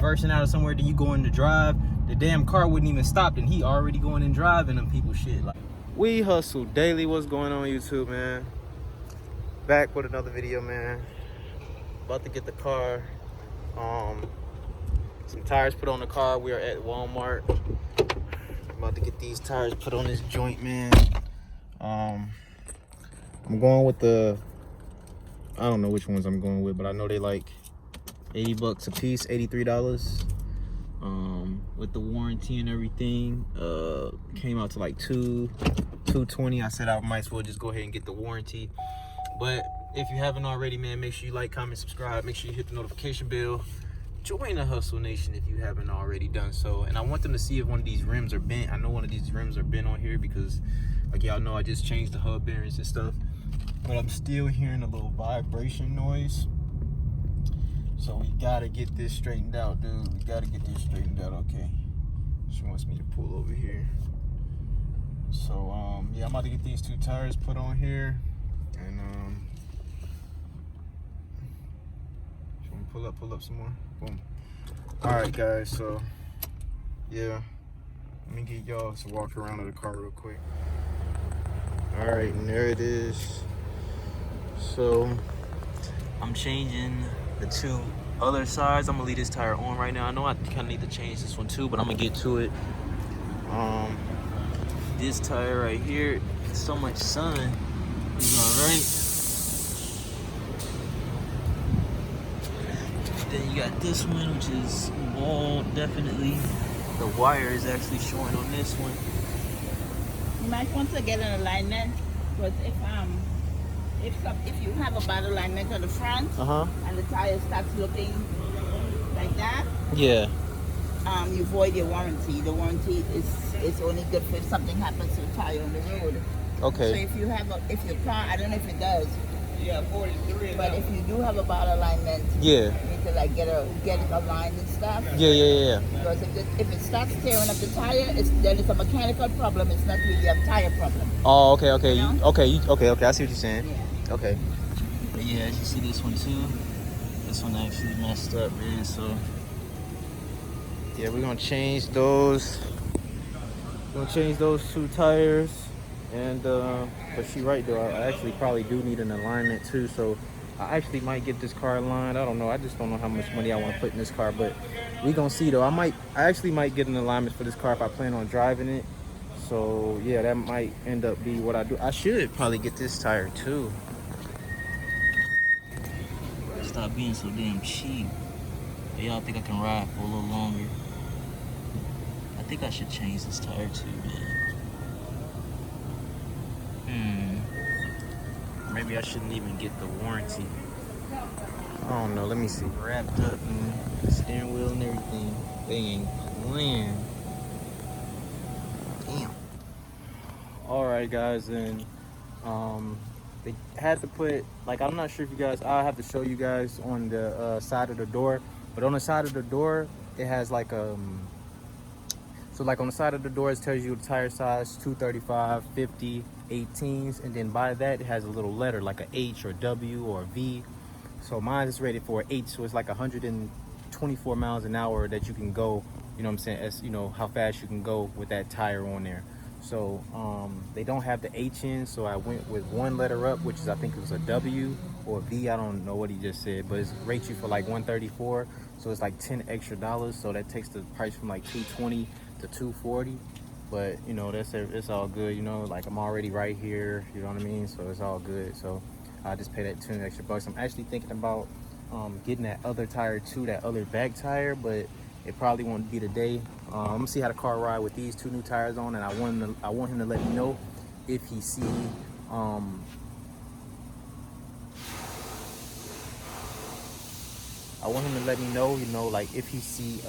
reversing out of somewhere, then you go in to drive, the damn car wouldn't even stop, and he already going and driving them people shit. Like, we hustle daily. What's going on YouTube, man? Back with another video, man. About to get the car, some tires put on the car. We are at Walmart. About to get these tires put on this joint, man. I'm going with the, I don't know which ones I'm going with, but I know they like 80 bucks a piece, $83. With the warranty and everything, came out to like $220. I said I might as well just go ahead and get the warranty. But if you haven't already, man, make sure you like, comment, subscribe. Make sure you hit the notification bell. Join the Hustle Nation if you haven't already done so. And I want them to see if one of these rims are bent. I know one of these rims are bent on here because, like y'all know, I just changed the hub bearings and stuff. But I'm still hearing a little vibration noise. So we gotta get this straightened out, dude. We gotta get this straightened out, okay. She wants me to pull over here. So, yeah, I'm about to get these two tires put on here. And, pull up some more. Boom. All right, guys, so yeah, let me get y'all to walk around to the car real quick. All right, and there it is. So I'm changing the two other sides. I'm gonna leave this tire on right now. I know I kind of need to change this one too, but I'm gonna get to it. This tire right here, so much sun is all right. Then you got this one, which is bald, definitely. The wire is actually showing on this one. You might want to get an alignment, because if you have a bad alignment on the front, and the tire starts looking like that, yeah, you void your warranty. The warranty is only good if something happens to the tire on the road. Okay. So if your car, I don't know if it does. Yeah, 43. But if you do have a bad alignment, yeah, you need to like get it aligned and stuff. Yeah. Because if it starts tearing up the tire, then it's a mechanical problem. It's not really a tire problem. Oh, okay. You know? Okay. I see what you're saying. Yeah. Okay. But yeah, as you see this one too. This one actually messed up, man. So yeah, we're gonna change those. We're gonna change those two tires. And but she right though, I actually probably do need an alignment too, so I actually might get this car aligned. I don't know, I just don't know how much money I want to put in this car, but we gonna see though. I actually might get an alignment for this car if I plan on driving it. So yeah, that might end up be what I do. I should probably get this tire too. Stop being so damn cheap. Y'all think I can ride for a little longer? I think I should change this tire too, man. Maybe I shouldn't even get the warranty. I don't know. Let me see. Wrapped up, man. The steering wheel and everything. They ain't playing. Damn. All right, guys, and they had to put, like, I'm not sure if you guys, I'll have to show you guys on the side of the door, but on the side of the door it has like so like on the side of the door it tells you the tire size, 235, 50, 18s, and then by that it has a little letter like a H or W or V. So mine is rated for H, so it's like 124 miles an hour that you can go, you know what I'm saying, as you know how fast you can go with that tire on there. So they don't have the H in, so I went with one letter up, which is, I think it was a W or V, I don't know what he just said, but it rates you for like 134, so it's like $10 extra, so that takes the price from like 220 to 240. But you know, it's all good, you know, like I'm already right here, you know what I mean, so it's all good. So I just pay that $10 extra. I'm actually thinking about getting that other tire too, that other back tire, but it probably won't be today. I'm gonna see how the car ride with these two new tires on, and I want him to let me know if he see I want him to let me know, you know, like if he see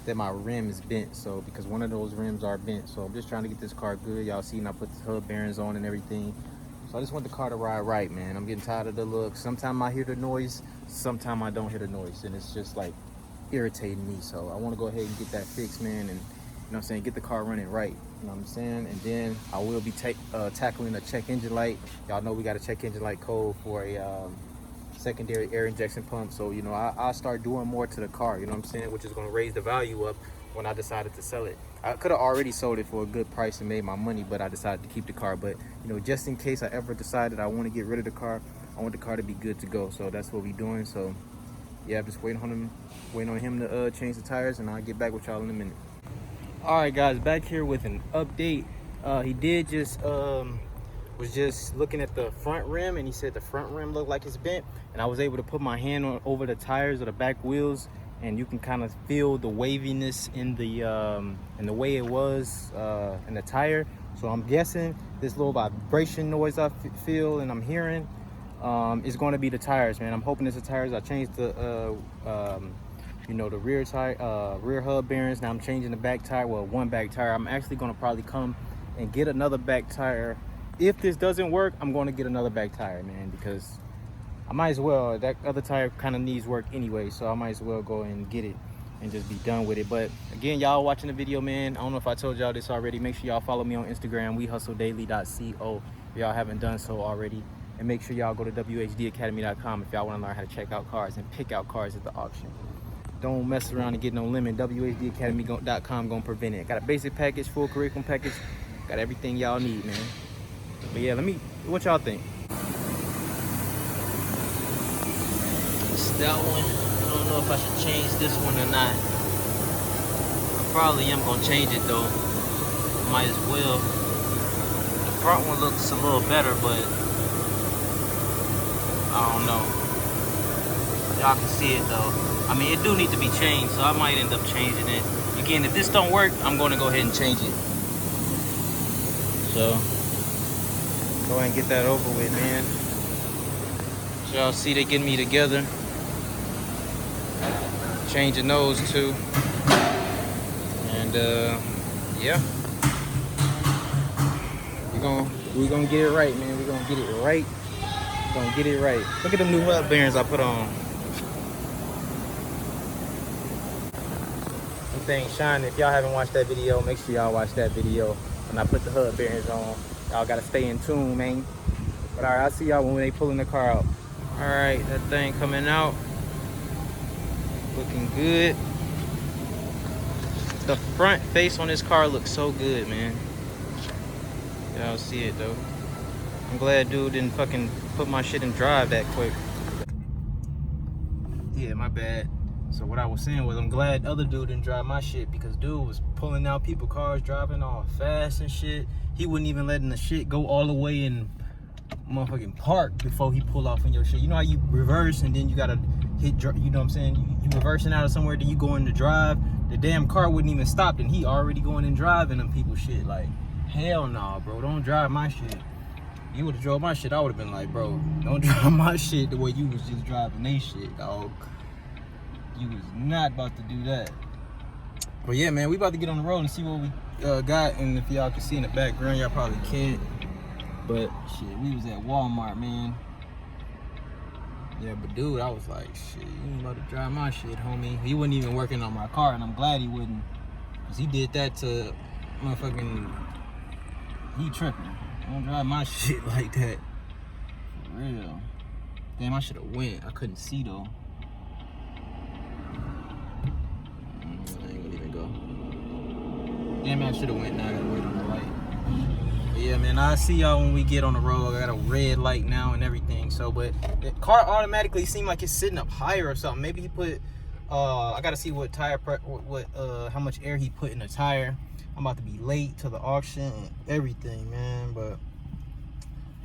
that my rim is bent. So because one of those rims are bent, so I'm just trying to get this car good. Y'all seen I put the hub bearings on and everything. So I just want the car to ride right, man. I'm getting tired of the look. Sometimes I hear the noise, sometimes I don't hear the noise, and it's just like irritating me. So I want to go ahead and get that fixed, man, and you know what I'm saying, get the car running right, you know what I'm saying. And then I will be tackling a check engine light. Y'all know we got a check engine light code for a secondary air injection pump. So, you know, I start doing more to the car, you know what I'm saying, which is going to raise the value up when I decided to sell it. I could have already sold it for a good price and made my money, but I decided to keep the car. But, you know, just in case I ever decided I want to get rid of the car, I want the car to be good to go. So that's what we're doing. So yeah, I'm just waiting on him to change the tires, and I'll get back with y'all in a minute. All right, guys, back here with an update. He did just was just looking at the front rim, and he said the front rim looked like it's bent, and I was able to put my hand over the tires of the back wheels, and you can kind of feel the waviness in the way it was in the tire. So I'm guessing this little vibration noise I feel and I'm hearing is going to be the tires, man. I'm hoping it's the tires. I changed the you know, the rear tire, rear hub bearings. Now I'm changing the back tire. Well, one back tire. I'm actually going to probably come and get another back tire. If this doesn't work, I'm going to get another back tire, man, because I might as well. That other tire kind of needs work anyway, so I might as well go and get it and just be done with it. But again, y'all watching the video, man, I don't know if I told y'all this already. Make sure y'all follow me on Instagram, wehustledaily.co, if y'all haven't done so already. And make sure y'all go to whdacademy.com if y'all want to learn how to check out cars and pick out cars at the auction. Don't mess around and get no limit. whdacademy.com gonna prevent it. Got a basic package, full curriculum package, got everything y'all need, man. But yeah, what y'all think? It's that one. I don't know if I should change this one or not. I probably am gonna change it though. Might as well. The front one looks a little better, but I don't know. Y'all can see it though. I mean, it do need to be changed, so I might end up changing it. Again, if this don't work, I'm gonna go ahead and change it. So, go ahead and get that over with, man. So y'all see they getting me together. Changing those too. And yeah. We're gonna get it right, man. We're gonna get it right. We're gonna get it right. Look at them new hub bearings I put on. Thing shining. If y'all haven't watched that video, make sure y'all watch that video when I put the hub bearings on. Y'all gotta stay in tune, man. But all right, I'll see y'all when they pulling the car out. All right, that thing coming out, looking good. The front face on this car looks so good, man. Y'all see it though. I'm glad dude didn't fucking put my shit in drive that quick. Yeah, my bad. So what I was saying was, I'm glad other dude didn't drive my shit, because dude was pulling out people's cars, driving all fast and shit. He wouldn't even letting the shit go all the way in motherfucking park before he pull off in your shit. You know how you reverse and then you gotta hit, you know what I'm saying? You reversing out of somewhere, then you go in to drive. The damn car wouldn't even stop, and he already going and driving them people's shit. Like, hell no, bro, don't drive my shit. You would've drove my shit, I would've been like, bro, don't drive my shit the way you was just driving they shit, dog. You was not about to do that. But yeah, man, we about to get on the road and see what we got. And if y'all can see in the background, y'all probably can't. But shit, we was at Walmart, man. Yeah, but dude, I was like, shit, you ain't about to drive my shit, homie. He wasn't even working on my car, and I'm glad he wouldn't. Because he did that to motherfucking, he tripping. Don't drive my shit like that. For real. Damn, I should have went. I couldn't see though. Damn, I should have went. Now I gotta wait on the light. But yeah, man, I'll see y'all when we get on the road. I got a red light now and everything. So, but the car automatically seemed like it's sitting up higher or something. Maybe he put, I gotta see what tire, how much air he put in the tire. I'm about to be late to the auction and everything, man. But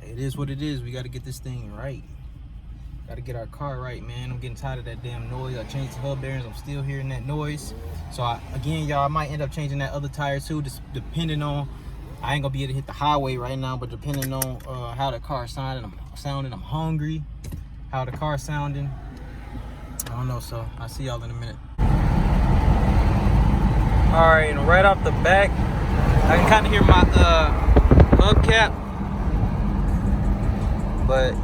it is what it is. We gotta get this thing right. Gotta get our car right, man. I'm getting tired of that damn noise. I changed the hub bearings. I'm still hearing that noise. So again, y'all, I might end up changing that other tire too, just depending on, I ain't gonna be able to hit the highway right now, but depending on how the car sounding, I'm hungry, how the car sounding, I don't know. So I'll see y'all in a minute. All right, right off the back, I can kind of hear my hubcap, but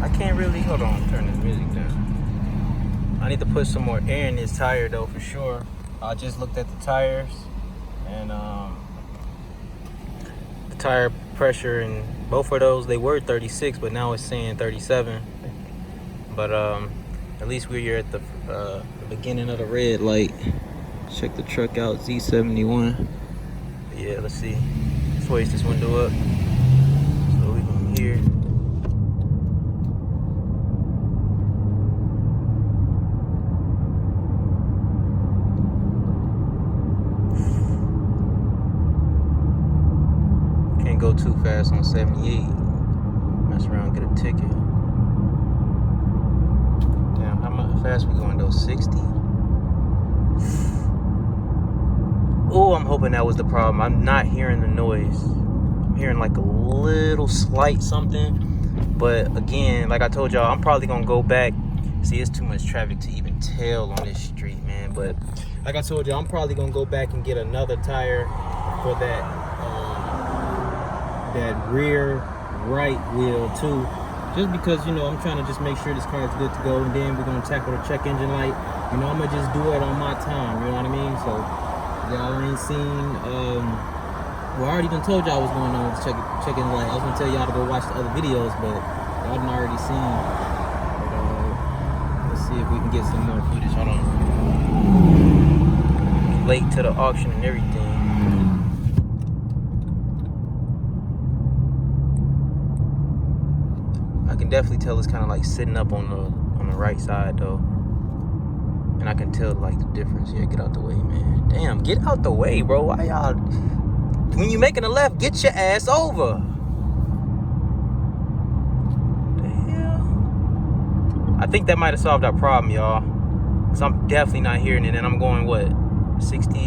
I can't really, hold on, turn this music down. I need to put some more air in this tire though, for sure. I just looked at the tires, and the tire pressure in both of those, they were 36, but now it's saying 37. But at least we're here at the beginning of the red light. Check the truck out, Z71. Yeah, let's see. Let's raise this window up so we can hear. Can't go too fast on 78. Mess around, get a ticket. Damn, how fast we going though? 60? Oh, I'm hoping that was the problem. I'm not hearing the noise. I'm hearing like a little slight something. But again, like I told y'all, I'm probably gonna go back. See, it's too much traffic to even tell on this street, man. But like I told y'all, I'm probably gonna go back and get another tire for that rear right wheel too. Just because, you know, I'm trying to just make sure this car is good to go. And then we're gonna tackle the check engine light. You know, I'm gonna just do it on my time, you know what I mean? So y'all ain't seen, well, I already done told y'all what's going on with the check engine light. I was gonna tell y'all to go watch the other videos, but y'all done already seen. But let's see if we can get some more footage. Hold on. Late to the auction and everything. I can definitely tell it's kind of like sitting up on the right side though. And I can tell like the difference. Yeah, get out the way, man. Damn, get out the way, bro. Why y'all? When you making a left, get your ass over. The hell? I think that might have solved our problem, y'all. Cause I'm definitely not hearing it, and I'm going what? 60.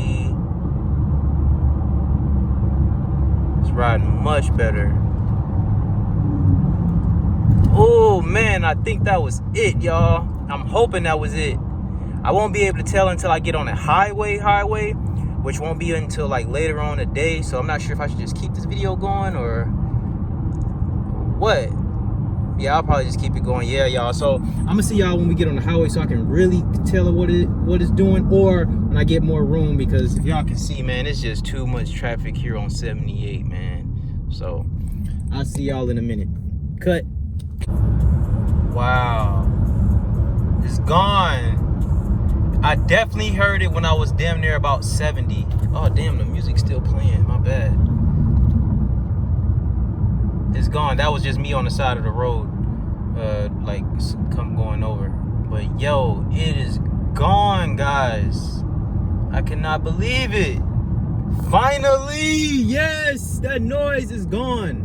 It's riding much better. Oh man, I think that was it, y'all. I'm hoping that was it. I won't be able to tell until I get on a highway, which won't be until like later on in the day. So I'm not sure if I should just keep this video going or what. Yeah, I'll probably just keep it going. Yeah, y'all. So I'm gonna see y'all when we get on the highway, so I can really tell what it's doing, or when I get more room, because if y'all can see, man, it's just too much traffic here on 78, man. So I'll see y'all in a minute. Cut. Wow, it's gone. I definitely heard it when I was damn near about 70. Oh, damn, the music's still playing. My bad. It's gone. That was just me on the side of the road, like going over. But yo, it is gone, guys. I cannot believe it. Finally, yes, that noise is gone.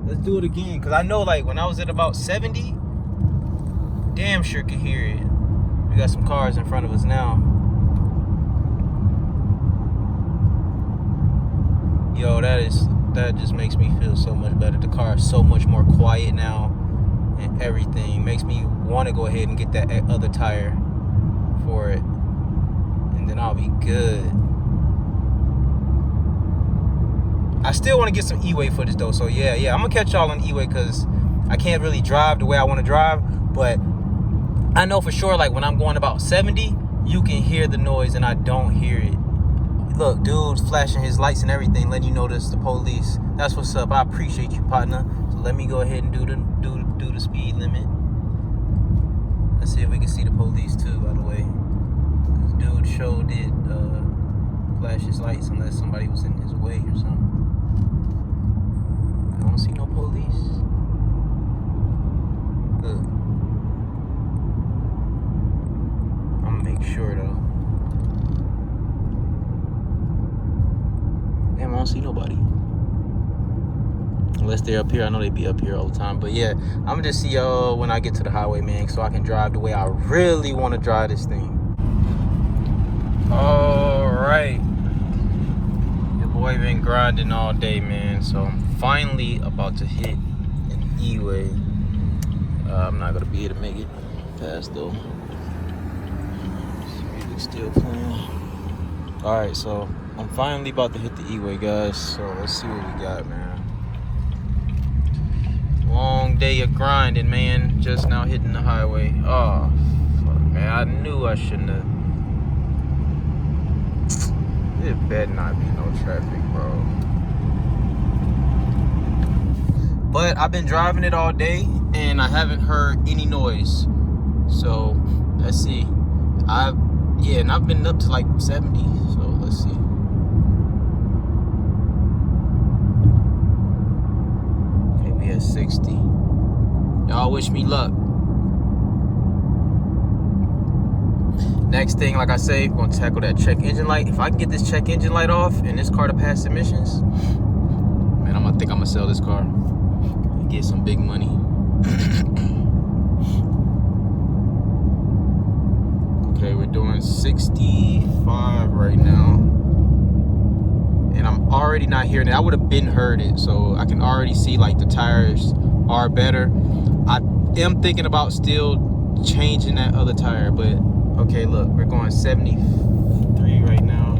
Let's do it again, because I know like when I was at about 70, damn sure could hear it. We got some cars in front of us now. Yo, that just makes me feel so much better. The car is so much more quiet now, and everything makes me want to go ahead and get that other tire for it, and then I'll be good. I still want to get some E-way footage though, so yeah, I'm gonna catch y'all on E-way, because I can't really drive the way I want to drive, but I know for sure, like when I'm going about 70, you can hear the noise and I don't hear it. Look, dude's flashing his lights and everything, letting you know this the police. That's what's up. I appreciate you, partner. So let me go ahead and do the speed limit. Let's see if we can see the police too, by the way. This dude sure did flash his lights unless somebody was in his way or something. I don't see no police. Look. Sure though. Damn, I don't see nobody. Unless they're up here. I know they be up here all the time. But yeah, I'm gonna just see y'all when I get to the highway, man, so I can drive the way I really want to drive this thing. Alright. Your boy been grinding all day, man. So I'm finally about to hit an E-way. I'm not gonna be able to make it fast though. Still playing. All right, so I'm finally about to hit the E-way, guys. So let's see what we got, man. Long day of grinding, man. Just now hitting the highway. Oh, fuck, man. I knew I shouldn't have. It better not be no traffic, bro. But I've been driving it all day, and I haven't heard any noise. So let's see. And I've been up to like 70. So let's see. Okay, we at 60. Y'all wish me luck. Next thing, like I say, we're gonna tackle that check engine light. If I can get this check engine light off and this car to pass emissions, man, I'm gonna sell this car and get some big money. Okay, we're doing 65 right now. And I'm already not hearing it. I would have been heard it, so I can already see like the tires are better. I am thinking about still changing that other tire, but okay, look, we're going 73 right now.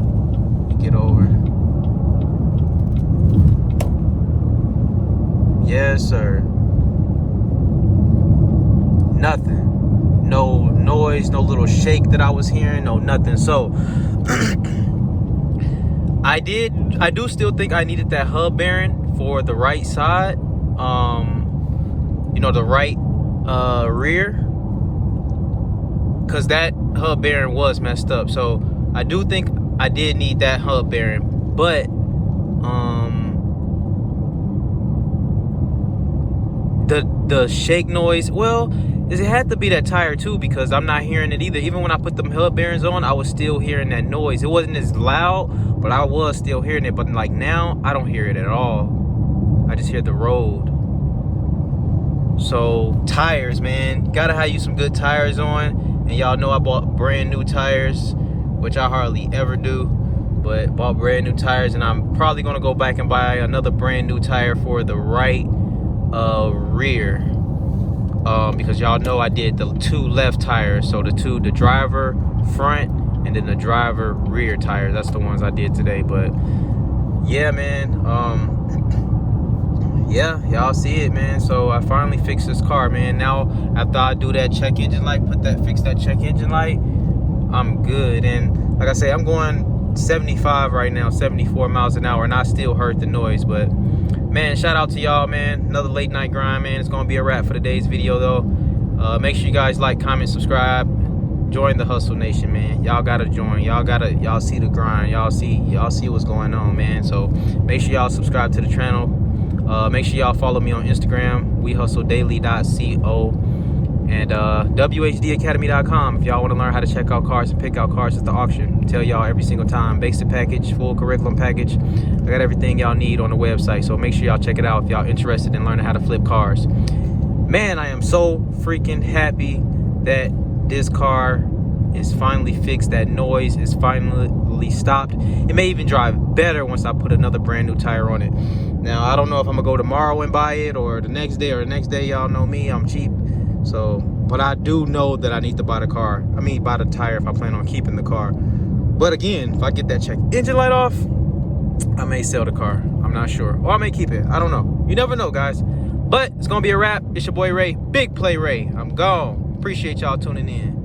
Get over. Yes, sir. Nothing. No noise, no little shake that I was hearing, no nothing. So I do still think I needed that hub bearing for the right side. You know, the right rear, because that hub bearing was messed up. So I do think I did need that hub bearing, but the shake noise, well, it had to be that tire too, because I'm not hearing it either. Even when I put them hub bearings on, I was still hearing that noise. It wasn't as loud, but I was still hearing it. But like now, I don't hear it at all. I just hear the road. So tires, man, gotta have you some good tires on. And y'all know I bought brand new tires, which I hardly ever do, but bought brand new tires. And I'm probably gonna go back and buy another brand new tire for the right rear, because y'all know I did the two left tires. So the driver front and then the driver rear tires, that's the ones I did today. But yeah, man, yeah, y'all see it, man. So I finally fixed this car, man. Now after I do that check engine light, fix that check engine light, I'm good. And like I say, I'm going 75 right now, 74 miles an hour, and I still heard the noise. But man, shout out to y'all, man. Another late night grind, man. It's gonna be a wrap for today's video though. Make sure you guys like, comment, subscribe, join the Hustle Nation, man. Y'all gotta join. Y'all see the grind. Y'all see what's going on, man. So make sure y'all subscribe to the channel. Make sure y'all follow me on Instagram, wehustledaily.co, and whdacademy.com if y'all want to learn how to check out cars and pick out cars at the auction. Tell y'all every single time, basic package, full curriculum package. I got everything y'all need on the website, so make sure y'all check it out if y'all interested in learning how to flip cars. Man, I am so freaking happy that this car is finally fixed. That noise is finally stopped. It may even drive better once I put another brand new tire on it. Now, I don't know if I'm gonna go tomorrow and buy it, or the next day, y'all know me, I'm cheap. So, but I do know that I need to buy the tire if I plan on keeping the car. But again, if I get that check engine light off, I may sell the car. I'm not sure. Or I may keep it. I don't know. You never know, guys. But it's gonna be a wrap. It's your boy Ray. Big Play Ray. I'm gone. Appreciate y'all tuning in.